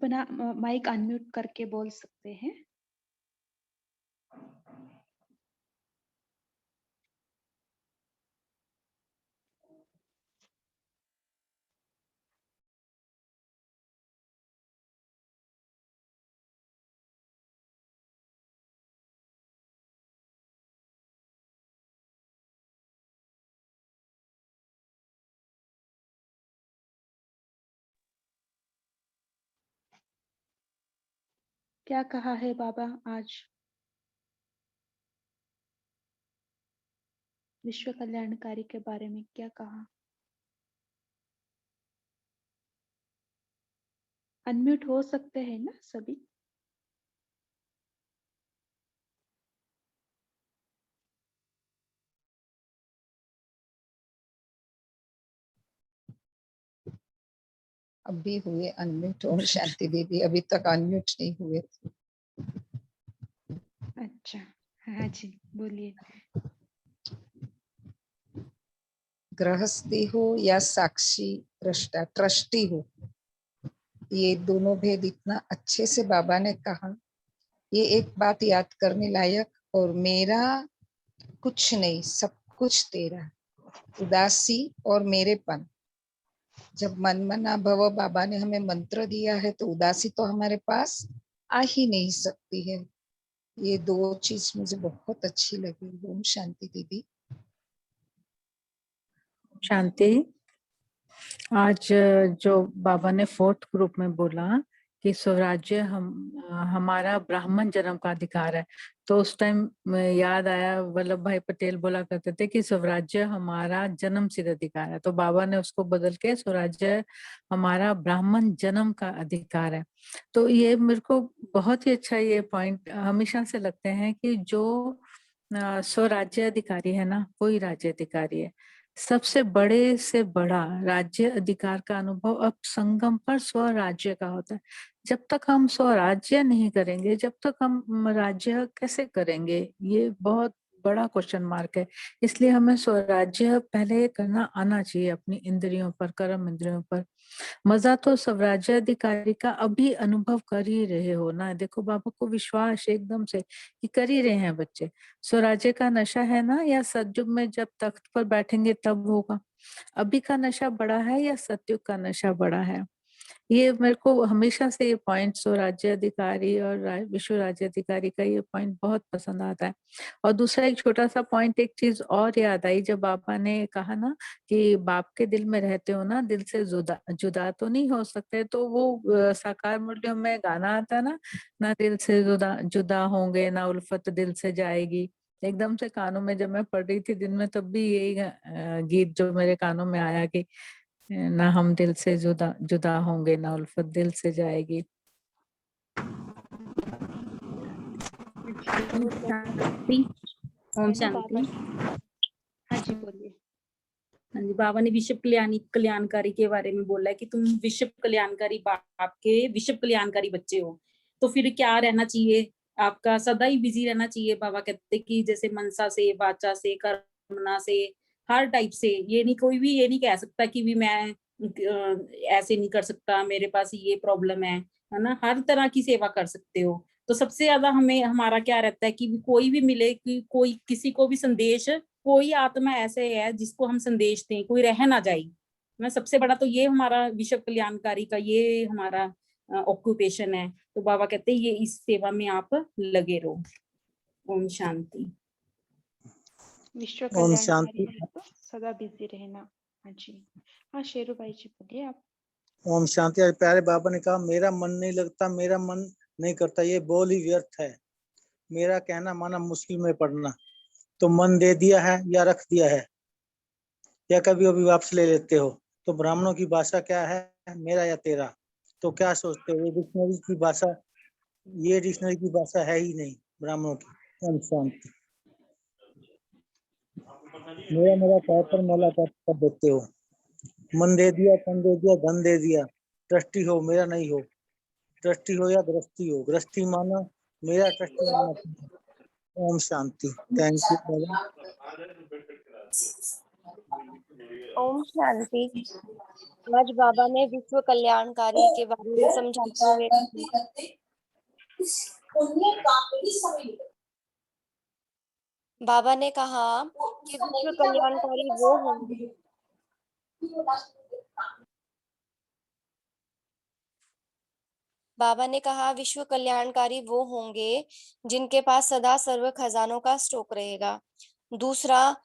अपना mic unmute करके बोल सकते हैं। क्या कहा है बाबा आज? विश्व कल्याणकारी के बारे में क्या कहा? अनम्यूट हो सकते हैं ना सभी? अभी हुए अनम्यूट। ओम शांति दीदी अभी तक अनम्यूट नहीं हुए। अच्छा, हाँ जी बोलिए। गृहस्थी हो या साक्षी दृष्टा ट्रस्टी हो, ये दोनों भेद इतना अच्छे से बाबा ने कहा। ये एक बात याद करने लायक। और मेरा कुछ नहीं, सब कुछ तेरा। उदासी और मेरेपन। जब मन मना भव बाबा ने हमें मंत्र दिया है तो उदासी तो हमारे पास आ ही नहीं सकती है। ये दो चीज मुझे बहुत अच्छी लगी। ओम शांति दीदी। शांति। आज जो बाबा ने फोर्थ ग्रुप में बोला कि स्वराज्य हमारा ब्राह्मण जन्म का अधिकार है, तो उस टाइम याद आया वल्लभ भाई पटेल बोला करते थे कि स्वराज्य हमारा जन्म सिद्ध अधिकार है, तो बाबा ने उसको बदल के स्वराज्य हमारा ब्राह्मण जन्म का अधिकार है। तो ये मेरे को बहुत ही अच्छा ये पॉइंट हमेशा से लगते हैं कि जो स्वराज्य अधिकारी है ना, वही राज्य अधिकारी है। सबसे बड़े से बड़ा राज्य अधिकार का अनुभव अब संगम पर स्वराज्य का होता है। जब तक हम स्वराज्य नहीं करेंगे, जब तक हम राज्य कैसे करेंगे, ये बहुत बड़ा क्वेश्चन मार्क है। इसलिए हमें स्वराज्य पहले करना आना चाहिए अपनी इंद्रियों पर, कर्म इंद्रियों पर। मजा तो स्वराज्य अधिकारी का अभी अनुभव कर ही रहे हो ना। देखो बाबा को विश्वास एकदम से कि कर ही रहे हैं बच्चे। स्वराज्य का नशा है ना, या सतयुग में जब तख्त पर बैठेंगे तब होगा? अभी का नशा बड़ा है या सतयुग का नशा बड़ा है? ये मेरे को हमेशा से ये पॉइंट स्वराज्य अधिकारी और विश्व राज्य अधिकारी का ये पॉइंट बहुत पसंद आता है। और दूसरा एक छोटा सा पॉइंट, एक चीज और याद आई जब बाबा ने कहा ना कि बाप के दिल में रहते हो ना, दिल से जुदा जुदा तो नहीं हो सकते। तो वो साकार मूल्यों में गाना आता है ना, ना दिल से जुदा जुदा होंगे, ना उल्फत दिल से जाएगी। एकदम से कानों में जब मैं पढ़ रही थी दिन में, तब भी यही गीत जो मेरे कानों में आया कि ना हम दिल से जुदा जुदा होंगे, ना उल्फत दिल से जाएगी। शांति। ओम शांति। हाँ जी बोलिए। हाँ जी, बाबा ने विश्व कल्याणकारी के बारे में बोला है कि तुम विश्व कल्याणकारी बाप के विश्व कल्याणकारी बच्चे हो, तो फिर क्या रहना चाहिए? आपका सदा ही बिजी रहना चाहिए। बाबा कहते कि जैसे मनसा से, वाचा से, कर्मना से, हर टाइप से। ये नहीं, कोई भी ये नहीं कह सकता कि भी मैं ऐसे नहीं कर सकता, मेरे पास ये प्रॉब्लम है ना। हर तरह की सेवा कर सकते हो। तो सबसे ज्यादा हमें हमारा क्या रहता है कि कोई भी मिले, कि कोई किसी को भी संदेश, कोई आत्मा ऐसे है जिसको हम संदेश दें, कोई रह ना जाए ना। सबसे बड़ा तो ये हमारा विश्व कल्याणकारी का ये हमारा ऑक्यूपेशन है। तो बाबा कहते हैं ये इस सेवा में आप लगे रहो। ओम शांति। विश्व ओम शांति। कल्याणकारी है तो सदा बिजी रहना। हाँ जी, हाँ शेरू भाई जी बोलिए आप। ओम शांति। आज प्यारे बाबा ने कहा मेरा मन नहीं लगता, मेरा मन नहीं करता, ये बोल ही व्यर्थ है। मेरा कहना माना मुश्किल में पड़ना। तो मन दे दिया है या रख दिया है, या कभी कभी वापस ले लेते हो। तो ब्राह्मणों की भाषा क्या है, मेरा या तेरा? तो क्या सोचते हो, ये डिक्शनरी की भाषा, ये डिक्शनरी की भाषा है ही नहीं ब्राह्मणों की। ओम शांति। मेरा मेरा कहकर मला कर देते हो। मन दे दिया, तन दे दिया, धन दे दिया। ट्रस्टी हो, मेरा नहीं हो। ट्रस्टी हो या गृहस्थी हो, गृहस्थी माना, मेरा ट्रस्टी माना। ओम शांति। Thank you. ओम शांति। आज बाबा ने विश्व कल्याणकारी के बारे में समझाते हुए बाबा ने कहा कि विश्व कल्याणकारी वो होंगे बाबा ने कहा विश्व कल्याणकारी वो होंगे जिनके पास सदा सर्व खजानों का स्टॉक रहेगा। दूसरा,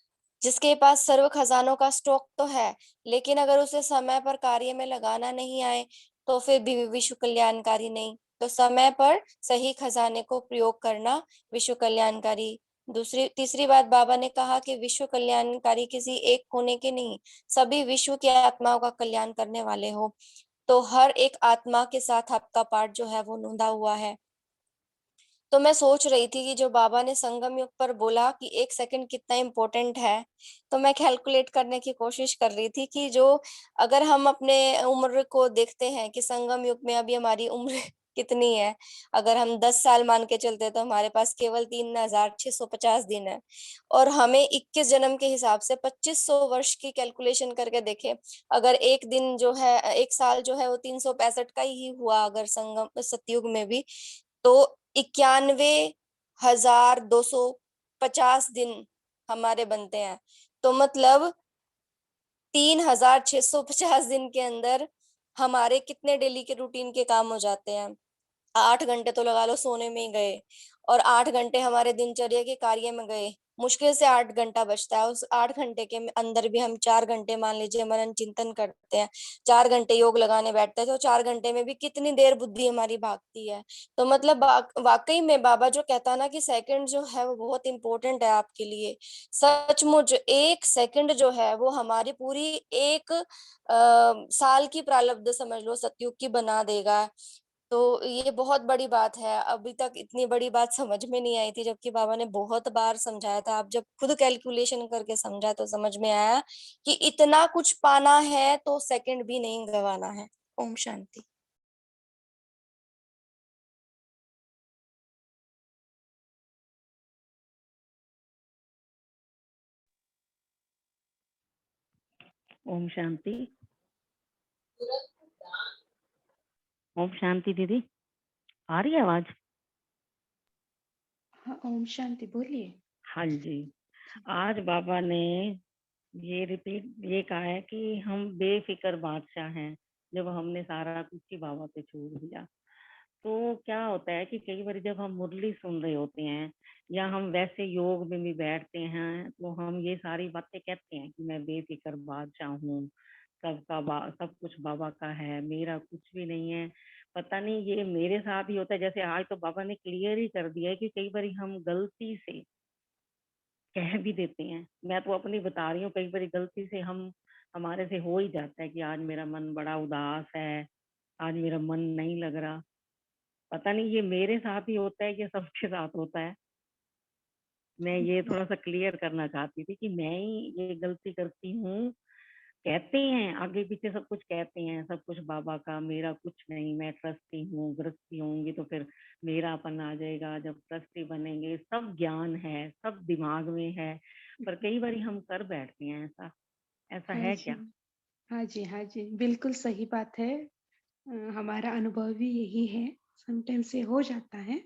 जिसके पास सर्व खजानों का स्टॉक तो है, लेकिन अगर उसे समय पर कार्य में लगाना नहीं आए तो फिर भी विश्व कल्याणकारी नहीं। तो समय पर सही खजाने को प्रयोग करना विश्व कल्याणकारी। तीसरी बात बाबा ने कहा कि विश्व कल्याणकारी किसी एक होने के नहीं, सभी विश्व की आत्माओं का कल्याण करने वाले हो। तो हर एक आत्मा के साथ आपका पार्ट जो है वो नोंदा हुआ है। तो मैं सोच रही थी कि जो बाबा ने संगम युग पर बोला कि 1 सेकंड कितना इम्पोर्टेंट है, तो मैं कैलकुलेट करने की कोशिश कर रही थी कि जो अगर हम अपने उम्र को देखते हैं कि संगम युग में अभी हमारी उम्र कितनी है, अगर हम 10 साल मान के चलते तो हमारे पास केवल 3650 दिन है, और हमें 21 जन्म के हिसाब से 2500 वर्ष की कैलकुलेशन करके देखें, अगर एक दिन जो है, एक साल जो है वो 365 का ही हुआ अगर संगम सतयुग में भी, तो 91,250 दिन हमारे बनते हैं। तो मतलब 3650 दिन के अंदर हमारे कितने डेली के रूटीन के काम हो जाते हैं। 8 घंटे तो लगा लो सोने में ही गए, और 8 घंटे हमारे दिनचर्या के कार्य में गए। मुश्किल से 8 घंटा बचता है, उस 8 घंटे के अंदर भी हम 4 घंटे मान लीजिए मनन चिंतन करते हैं, 4 घंटे योग लगाने बैठते हैं, तो 4 घंटे में भी कितनी देर बुद्धि हमारी भागती है। तो मतलब वाकई में बाबा जो कहता है ना कि सेकंड जो है वो बहुत इंपॉर्टेंट है आपके लिए, सचमुच 1 सेकंड जो है वो हमारी पूरी एक साल की प्रारब्ध समझ लो सतयुग की बना देगा। तो ये बहुत बड़ी बात है। अभी तक इतनी बड़ी बात समझ में नहीं आई थी, जबकि बाबा ने बहुत बार समझाया था। आप जब खुद कैलकुलेशन करके समझा तो समझ में आया कि इतना कुछ पाना है तो सेकंड भी नहीं गंवाना है। ओम शांति। ओम शांति। ओम शांति दीदी, आ रही है आवाज? हाँ, ओम शांति बोलिए। हाँ जी। आज बाबा ने ये कहा है कि हम बेफिक्र बादशाह हैं जब हमने सारा कुछ ही बाबा पे छोड़ दिया। तो क्या होता है कि कई बार जब हम मुरली सुन रहे होते हैं या हम वैसे योग में भी बैठते हैं तो हम ये सारी बातें कहते हैं कि मैं बेफिक्र बादशाह हूँ, सब कुछ बाबा का है, मेरा कुछ भी नहीं है। पता नहीं ये मेरे साथ ही होता है। जैसे आज तो बाबा ने क्लियर ही कर दिया है कि कई बार हम गलती से कह भी देते हैं। मैं तो अपनी बता रही हूँ, कई बार गलती से हमारे से हो ही जाता है कि आज मेरा मन बड़ा उदास है, आज मेरा मन नहीं लग रहा। पता नहीं ये मेरे साथ ही होता है या सबके साथ होता है। मैं ये थोड़ा सा क्लियर करना चाहती थी कि मैं ही ये गलती करती हूँ। कहते हैं आगे पीछे सब कुछ कहते हैं, सब कुछ बाबा का, मेरा कुछ नहीं, मैं ट्रस्टी हूँ, गृहस्थी होंगी तो फिर मेरापन आ जाएगा, जब ट्रस्टी बनेंगे सब ज्ञान है, सब दिमाग में है। पर कई बार हम कर बैठते हैं ऐसा हाँ है जी, क्या? हाँ जी, हाँ जी, बिल्कुल सही बात है। हमारा अनुभव भी यही है, समटाइम्स ये हो जाता है।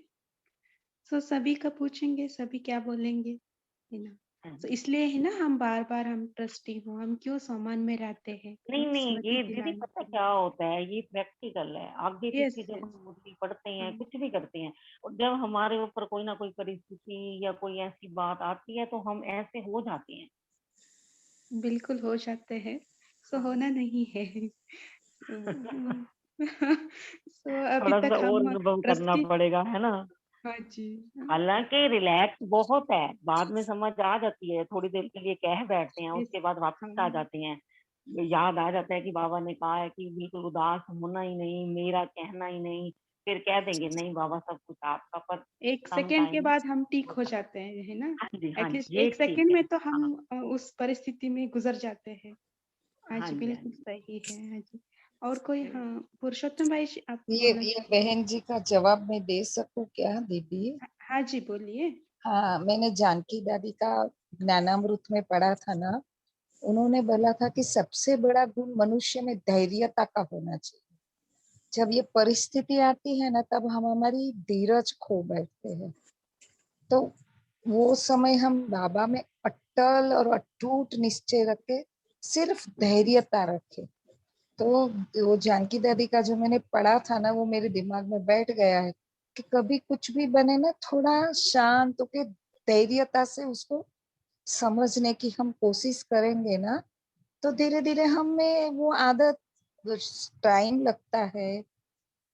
तो सभी का पूछेंगे, सभी क्या बोलेंगे, है ना। तो इसलिए है ना, हम बार बार हम ट्रस्टी हो, हम क्यों सामान में रहते हैं, नहीं, स्मृति ये दीदी दिलाने पता के लिए। क्या होता है, ये प्रैक्टिकल है। आगे यस पीछे जब यस। हम मुरली पढ़ते हैं, हाँ कुछ भी करते हैं, और जब हमारे ऊपर कोई ना कोई परिस्थिति या कोई ऐसी बात आती है तो हम ऐसे हो जाते हैं। बिल्कुल हो जाते हैं। सो होना नहीं है। सो अभी थोड़ा सा तक और हम अनुभव करना ट्रस्टी। पड़ेगा, है ना। हाँ जी। हालांकि रिलैक्स बहुत है, बाद में समझ आ जाती है, थोड़ी देर के लिए कह बैठते हैं, यस। उसके बाद वापस आ हाँ जाते हैं। याद आ जाता है कि बाबा ने कहा है कि बिल्कुल उदास होना ही नहीं, मेरा कहना ही नहीं। फिर कह देंगे नहीं बाबा सब कुछ आपका, पर 1 सेकंड के समटाइम। बाद हम ठीक हो जाते हैं, है ना। हाँ जी, हाँ जी, एटलीस्ट ये एक ठीक सेकंड है। में तो हम हाँ, उस परिस्थिति में गुजर जाते हैं। हाँ हाँ जी, जी, हाँ बिल्कुल जी। सही है। हाँ जी। और कोई, हाँ, पुरुषोत्तम भाई जी, आप बोलना ये चाहेंगे? बहन जी का जवाब मैं दे सकूं क्या दीदी? हाँ जी, बोलिए। हाँ, मैंने जानकी दादी का ज्ञानामृत में पढ़ा था ना, उन्होंने बोला था कि सबसे बड़ा गुण मनुष्य में धैर्यता का होना चाहिए। जब ये परिस्थिति आती है ना, तब हम हमारी धीरज खो बैठते हैं। तो वो समय हम बाबा में अटल और अटूट निश्चय रखे, सिर्फ धैर्यता रखे। तो वो जानकी दादी का जो मैंने पढ़ा था ना, वो मेरे दिमाग में बैठ गया है कि कभी कुछ भी बने ना, थोड़ा शांत होके धैर्यता से उसको समझने की हम कोशिश करेंगे ना, तो धीरे धीरे हमें वो आदत, टाइम लगता है,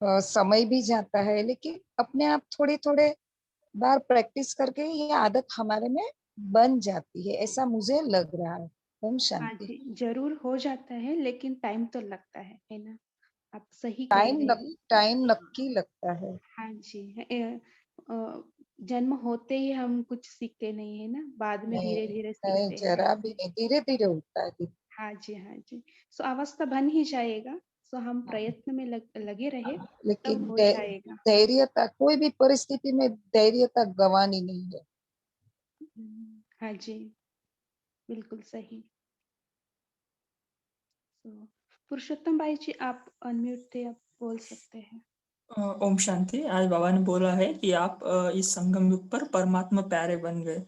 समय भी जाता है, लेकिन अपने आप थोड़े थोड़े बार प्रैक्टिस करके ये आदत हमारे में बन जाती है, ऐसा मुझे लग रहा है। ओम हाँ शांति। जी, जरूर हो जाता है, लेकिन टाइम तो लगता है ना? आप सही कह रहे हैं। टाइम नक्की लगता है। हाँ जी, जन्म होते ही हम कुछ सीखते नहीं है ना, बाद में नहीं, धीरे धीरे नहीं, सीखते हैं। जरा भी नहीं, धीरे धीरे होता है। हाँ जी, हाँ जी। सो अवस्था बन ही जाएगा। सो हम प्रयत्न में लगे रहे, लेकिन तब हो जाएगा। धैर्यता, कोई भी परिस्थिति में धैर्यता गंवानी नहीं है। हाँ जी, बिल्कुल सही। तो पुरुषोत्तम भाई जी, आप अनम्यूट थे, आप बोल सकते हैं। ओम शांति। आज बाबा ने बोला है कि आप इस संगम युग पर परमात्मा प्यारे बन गए।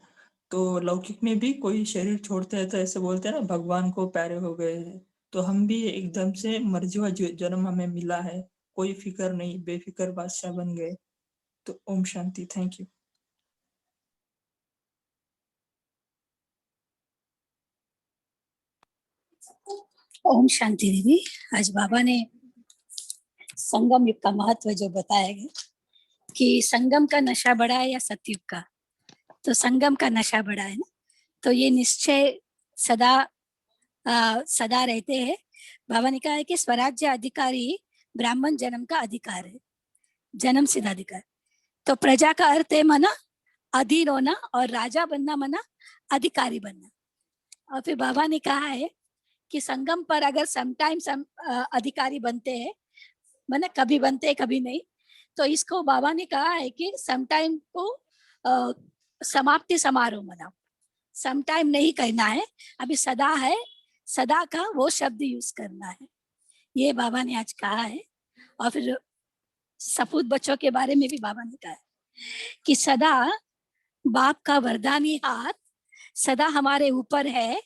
तो लौकिक में भी कोई शरीर छोड़ते हैं तो ऐसे बोलते हैं ना, भगवान को प्यारे हो गए हैं। तो हम भी एकदम से मर्जी हुआ जन्म हमें मिला है, कोई फिक्र नहीं, बेफिक्र बादशाह बन गए। तो ओम शांति। Thank you. ओम शांति दीदी। आज बाबा ने संगम युग का महत्व जो बताया गया कि संगम का नशा बड़ा है या सतयुग का, तो संगम का नशा बड़ा है ना। तो ये निश्चय सदा रहते हैं। बाबा ने कहा है कि स्वराज्य अधिकारी ब्राह्मण जन्म का अधिकार है, जन्म सिद्ध अधिकार। तो प्रजा का अर्थ है मना अधीन होना, और राजा बनना मना अधिकारी बनना। और फिर बाबा ने कहा है कि संगम पर अगर समटाइम्स हम अधिकारी बनते हैं, मैंने कभी बनते हैं कभी नहीं, तो इसको बाबा ने कहा है कि समटाइम को समाप्ति समारोह मनाओ। समटाइम नहीं कहना है, अभी सदा है, सदा का वो शब्द यूज करना है, ये बाबा ने आज कहा है। और फिर सपूत बच्चों के बारे में भी बाबा ने कहा है कि सदा बाप का वरदानी हाथ सदा हमारे ऊपर है,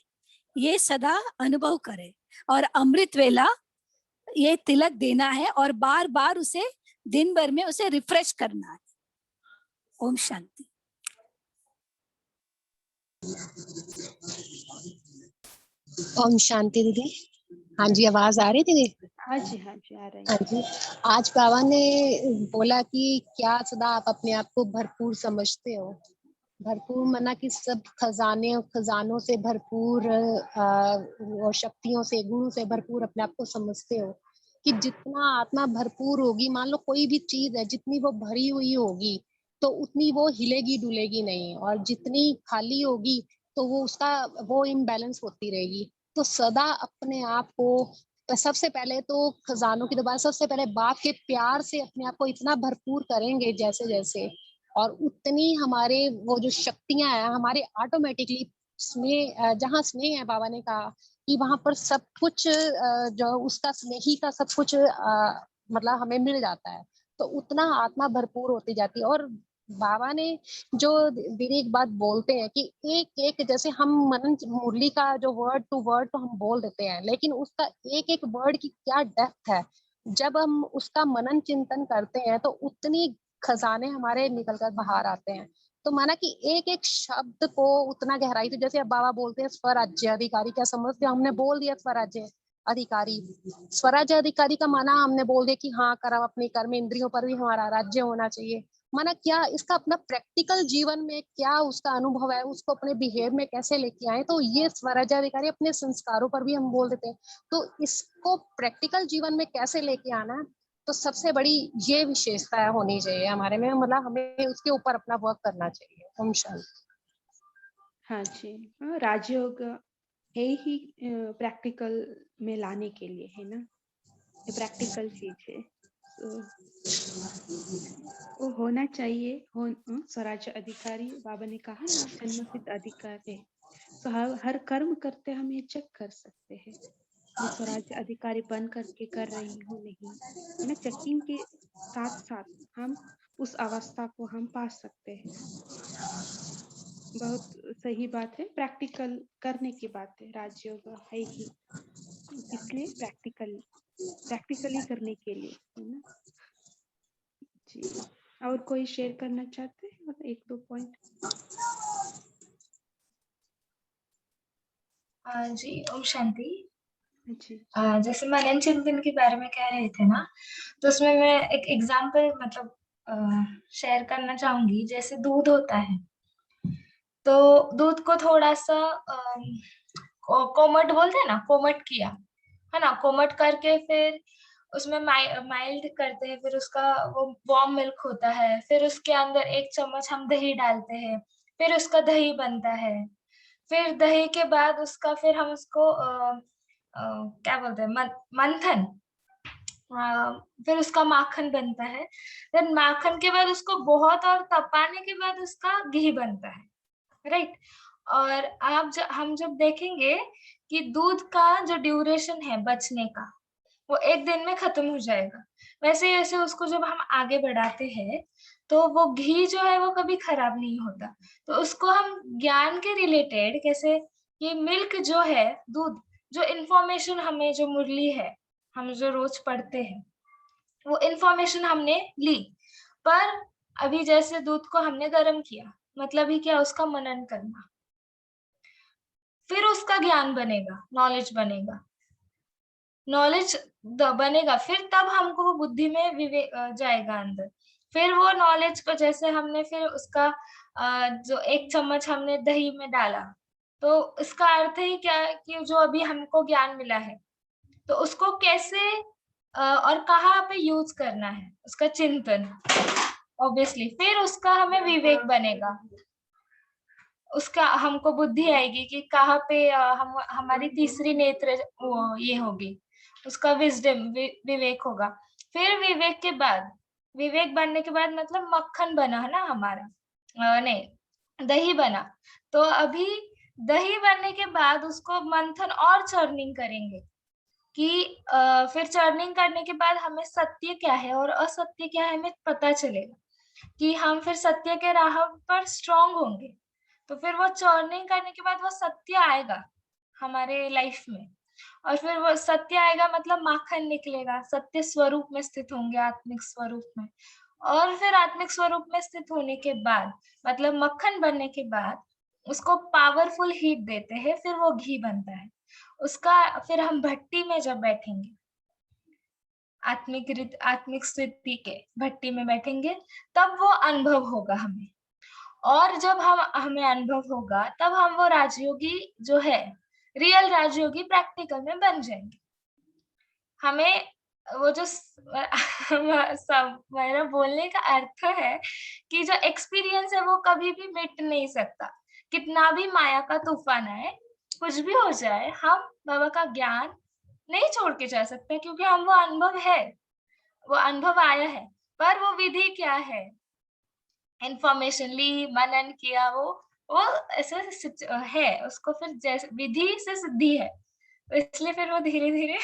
ये सदा अनुभव करे, और अमृत वेला ये तिलक देना है, और बार बार उसे दिन भर में उसे रिफ्रेश करना है। ओम शांति। ओम शांति दीदी। हाँ जी, आवाज आ रही दीदी? हाँ जी, हाँ जी, आ रही है। हाँ जी। आज बाबा ने बोला कि क्या सदा आप अपने आप को भरपूर समझते हो? भरपूर मना कि सब खजानों से भरपूर और शक्तियों से, गुणों से भरपूर अपने आप को समझते हो कि जितना आत्मा भरपूर होगी, मान लो कोई भी चीज है, जितनी वो भरी हुई होगी तो उतनी वो हिलेगी डुलेगी नहीं, और जितनी खाली होगी तो वो इम्बैलेंस होती रहेगी। तो सदा अपने आप को, सबसे पहले तो खजानों की दोबारा, सबसे पहले बाप के प्यार से अपने आप को इतना भरपूर करेंगे जैसे जैसे, और उतनी हमारे वो जो शक्तियां हैं हमारे ऑटोमेटिकली स्नेह, जहाँ स्नेह है, बाबा ने कहा कि वहां पर सब कुछ जो उसका स्नेही का सब कुछ मतलब हमें मिल जाता है, तो उतना आत्मा भरपूर होती जाती है। और बाबा ने जो दीदी एक बात बोलते हैं कि एक एक, जैसे हम मनन मुरली का जो वर्ड टू वर्ड तो हम बोल देते हैं, लेकिन उसका एक एक वर्ड की क्या डेप्थ है, जब हम उसका मनन चिंतन करते हैं तो उतनी खजाने हमारे निकल कर बाहर आते हैं। तो माना कि एक एक शब्द को उतना गहराई, तो जैसे अब बाबा बोलते हैं स्वराज्य अधिकारी, क्या समझते हो? हमने बोल दिया स्वराज्य अधिकारी। स्वराज्य अधिकारी का माना हमने बोल दिया कि हाँ, कर्म, अपने कर्म इंद्रियों पर भी हमारा राज्य होना चाहिए। माना क्या इसका अपना प्रैक्टिकल जीवन में क्या उसका अनुभव है, उसको अपने बिहेव में कैसे लेके आए, तो ये स्वराज्य अधिकारी अपने संस्कारों पर भी हम बोल देते हैं। तो इसको प्रैक्टिकल जीवन में कैसे लेके आना है, तो सबसे बड़ी ये विशेषता होनी चाहिए हमारे में, मतलब हमें उसके ऊपर अपना वर्क करना चाहिए। ओम शांति। हाँ जी, राजयोग है ही प्रैक्टिकल में लाने के लिए, है ना? ये प्रैक्टिकल चीज है, तो वो होना चाहिए। स्वराज्य अधिकारी, बाबा ने कहा ना, जन्मसिद्ध अधिकार है। सो हर कर्म करते हम ये चेक कर सकते हैं, मैं स्वराज्य अधिकारी बन करके कर रही हूँ नहीं, है ना। चेकिंग के साथ साथ हम उस अवस्था को हम पा सकते हैं। बहुत सही बात है, प्रैक्टिकल करने की बात है, राजयोग है ही, इसलिए प्रैक्टिकली करने के लिए, है ना जी। और कोई शेयर करना चाहते हैं, मतलब 1-2 पॉइंट? जी, ओम शांति। जी जैसे मनन चिंतन के बारे में कह रहे थे ना, तो उसमें मैं एक एग्जांपल मतलब शेयर करना चाहूंगी। जैसे दूध होता है, तो दूध को थोड़ा सा कोमट बोलते हैं ना, कोमट किया है ना, कोमट करके फिर उसमें माइल्ड करते हैं, फिर उसका वो वार्म मिल्क होता है, फिर उसके अंदर 1 चम्मच हम दही डालते हैं, फिर उसका दही बनता है। फिर दही के बाद उसका फिर हम उसको क्या बोलते हैं, मंथन, फिर उसका माखन बनता है। फिर माखन के बाद उसको बहुत और तपाने के बाद उसका घी बनता है, राइट। और हम जब देखेंगे कि दूध का जो ड्यूरेशन है बचने का, वो 1 दिन में खत्म हो जाएगा। वैसे वैसे उसको जब हम आगे बढ़ाते हैं, तो वो घी जो है वो कभी खराब नहीं होता। तो उसको हम ज्ञान के रिलेटेड कैसे, ये मिल्क जो है, दूध, जो इंफॉर्मेशन हमें, जो मुरली है, हम जो रोज पढ़ते हैं, वो इंफॉर्मेशन हमने ली, पर अभी जैसे दूध को हमने गर्म किया, मतलब ही क्या, उसका मनन करना, फिर उसका ज्ञान बनेगा, नॉलेज बनेगा, नॉलेज बनेगा, फिर तब हमको वो बुद्धि में जाएगा अंदर। फिर वो नॉलेज को जैसे हमने फिर उसका जो 1 चम्मच हमने दही में डाला, तो इसका अर्थ ही क्या है कि जो अभी हमको ज्ञान मिला है, तो उसको कैसे और कहाँ पे यूज करना है, उसका चिंतन, ऑब्वियसली फिर उसका हमें विवेक बनेगा, उसका हमको बुद्धि आएगी कि कहाँ पे हम हमारी तीसरी नेत्र ये होगी, उसका विजडम, विवेक होगा। फिर विवेक के बाद, विवेक बनने के बाद मतलब मक्खन बना है ना हमारा, नहीं, दही बना। तो अभी दही बनने के बाद उसको मंथन और चर्निंग करेंगे कि फिर चर्निंग करने के बाद हमें सत्य क्या है और असत्य क्या है हमें पता चलेगा, कि हम फिर सत्य के राह पर स्ट्रांग होंगे। तो फिर वो चर्निंग करने के बाद वो सत्य आएगा हमारे लाइफ में, और फिर वो सत्य आएगा मतलब माखन निकलेगा, सत्य स्वरूप में स्थित होंगे, आत्मिक स्वरूप में। और फिर आत्मिक स्वरूप में स्थित होने के बाद, मतलब मक्खन बनने के बाद, उसको पावरफुल हीट देते हैं, फिर वो घी बनता है उसका। फिर हम भट्टी में जब बैठेंगे, आत्मिक स्थिति के भट्टी में बैठेंगे, तब वो अनुभव होगा हमें। और जब हमें अनुभव होगा, तब हम वो राजयोगी जो है, रियल राजयोगी प्रैक्टिकल में बन जाएंगे। हमें वो जो मेरा बोलने का अर्थ है कि जो एक्सपीरियंस है वो कभी भी मिट नहीं सकता, कितना भी माया का तूफान आए, कुछ भी हो जाए, हम बाबा का ज्ञान नहीं छोड़ के जा सकते, क्योंकि हम वो अनुभव है, वो अनुभव आया है। पर वो विधि क्या है, इंफॉर्मेशन ली, मनन किया, वो ऐसे है, उसको फिर जैसे विधि से सिद्धि है, तो इसलिए फिर वो धीरे धीरे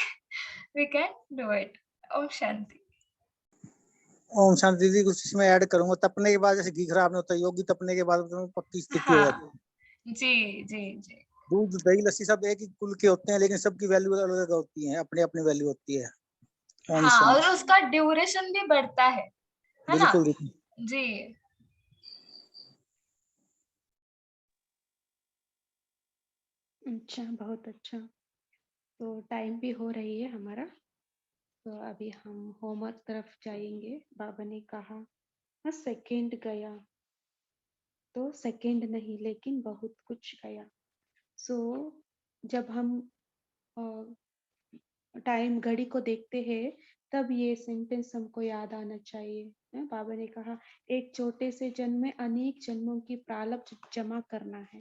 we can do it. Om Shanti. Om Shanti दीदी, कुछ इसमें ऐड करूंगा। तपने के बाद जैसे घी खराब नहीं होता, योगी तपने के बाद तो पक्की स्थिति हो जाती है। जी जी जी। दूध, दही, लस्सी सब एक ही कुल के होते हैं, लेकिन सबकी वैल्यू अलग अलग होती है, अपनी अपनी वैल्यू होती है। हाँ, और उसका ड्यूरेशन भी बढ़ता है ना। बिल्कुल जी। अच्छा, बहुत अच्छा। तो टाइम भी हो रही है हमारा, तो अभी हम होमवर्क तरफ जाएंगे। बाबा ने कहा सेकंड गया, तो सेकंड नहीं लेकिन बहुत कुछ गया। सो जब हम टाइम घड़ी को देखते हैं, तब ये सेंटेंस हमको याद आना चाहिए। बाबा ने कहा एक छोटे से जन्म में अनेक जन्मों की प्रारब्ध जमा करना है।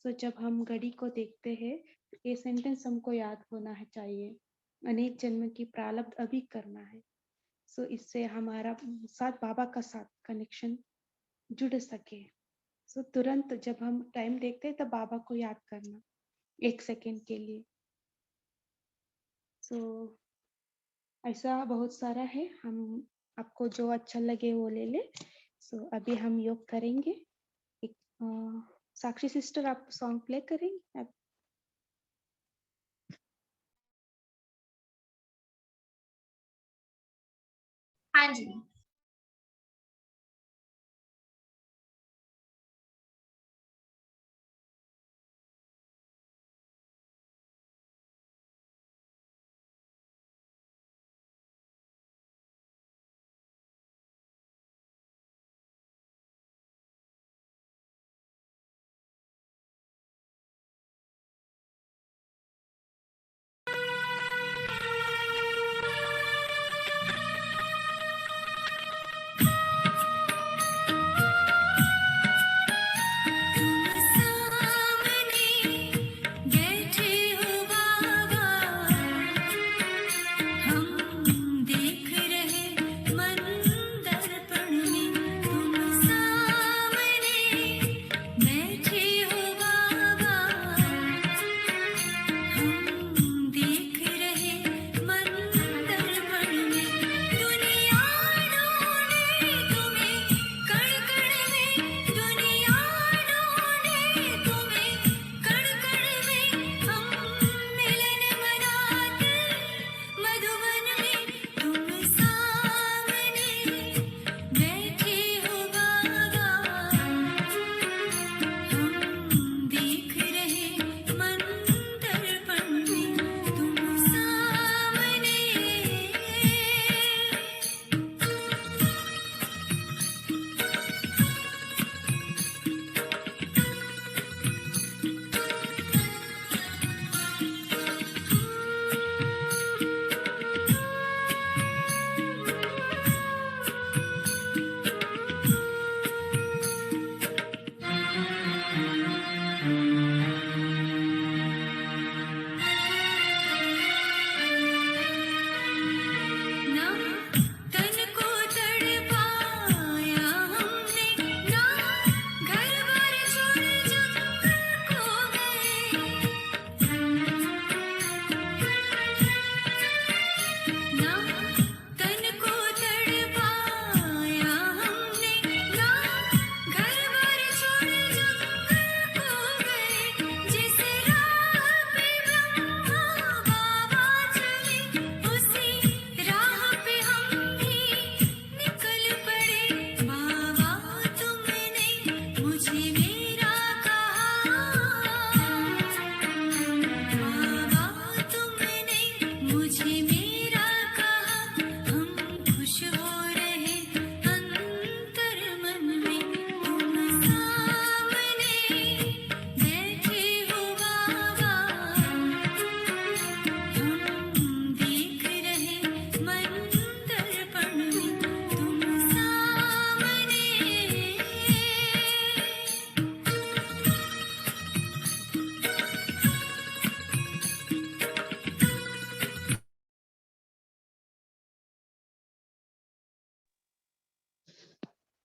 सो जब हम घड़ी को देखते हैं, ये सेंटेंस हमको याद होना है चाहिए, अनेक जन्म की प्रारब्ध अभी करना है। सो इससे हमारा साथ बाबा का साथ कनेक्शन जुड़ सके। सो तुरंत जब हम टाइम देखते हैं तब बाबा को याद करना 1 सेकंड के लिए। सो ऐसा बहुत सारा है, हम आपको जो अच्छा लगे वो ले ले। सो अभी हम योग करेंगे। एक साक्षी सिस्टर आप सॉन्ग प्ले करेंगे? हाँ जी।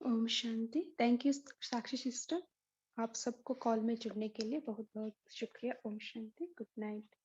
ओम शांति। थैंक यू साक्षी सिस्टर, आप सबको कॉल में जुड़ने के लिए बहुत बहुत शुक्रिया। ओम शांति। Good night.